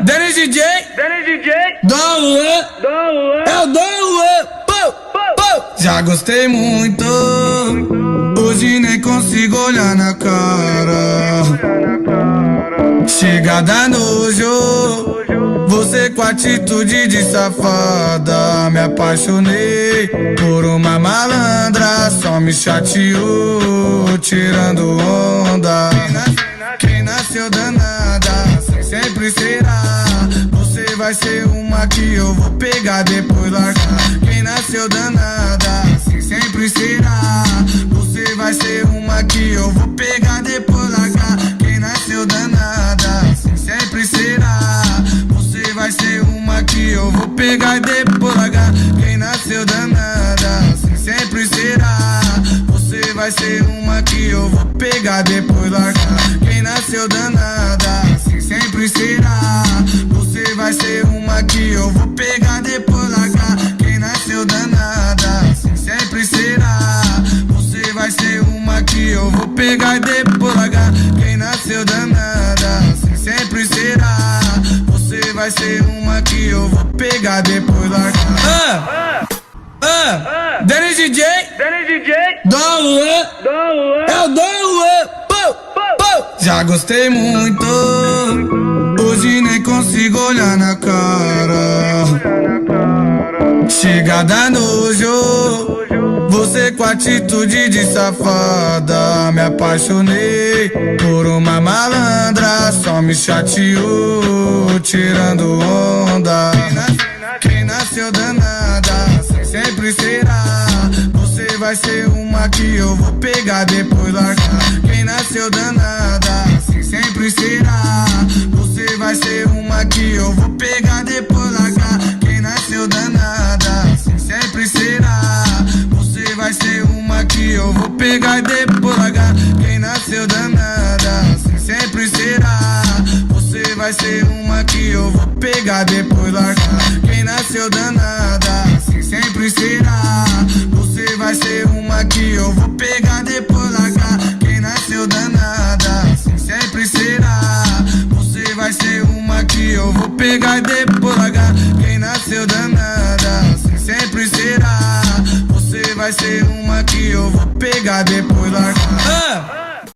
Denis DJ, Dom Luan, é o Dom Luan. Já gostei muito, hoje nem consigo olhar na cara. Chega da nojo, você com atitude de safada. Me apaixonei por uma malandra, só me chateou, tirando onda. Quem nasceu danada, assim sempre será. Você vai ser uma que eu vou pegar, depois largar. Quem nasceu danada, assim sempre será. Você vai ser uma que eu vou pegar, depois largar. Quem nasceu danada, assim sempre será. Você vai ser uma que eu vou pegar, depois largar. Quem nasceu danada, assim sempre será. Você vai ser uma que eu vou pegar, depois largar. Quem nasceu danada, assim sempre será. Você vai ser uma que eu vou pegar, depois largar. Quem nasceu danada, assim sempre será. Você vai ser uma que eu vou pegar, depois largar. Quem nasceu danada, assim sempre será. Você vai ser uma que eu vou pegar, depois largar. Denis DJ, Dom Luan, é o Dom Luan. Já gostei muito, hoje nem consigo olhar na cara. Chega da nojo, você com atitude de safada. Me apaixonei por uma malandra, só me chateou, tirando onda. Quem nasceu danada, assim sempre será. Você vai ser uma que eu vou pegar, depois largar. Quem nasceu danada, assim sempre será. Você vai ser uma que eu vou pegar, depois largar. Quem nasceu danada, assim sempre será. Você vai ser uma que eu vou pegar, depois largar. Quem nasceu danada, assim sempre será. Você vai ser uma que eu vou pegar, depois largar. Quem nasceu danada, assim sempre será. Você vai ser uma que eu vou pegar, depois largar. Quem nasceu danada, assim sempre será. Você vai ser uma que eu vou pegar, depois largar. Quem nasceu danada, assim sempre será. Você vai ser uma que eu vou pegar, depois largar.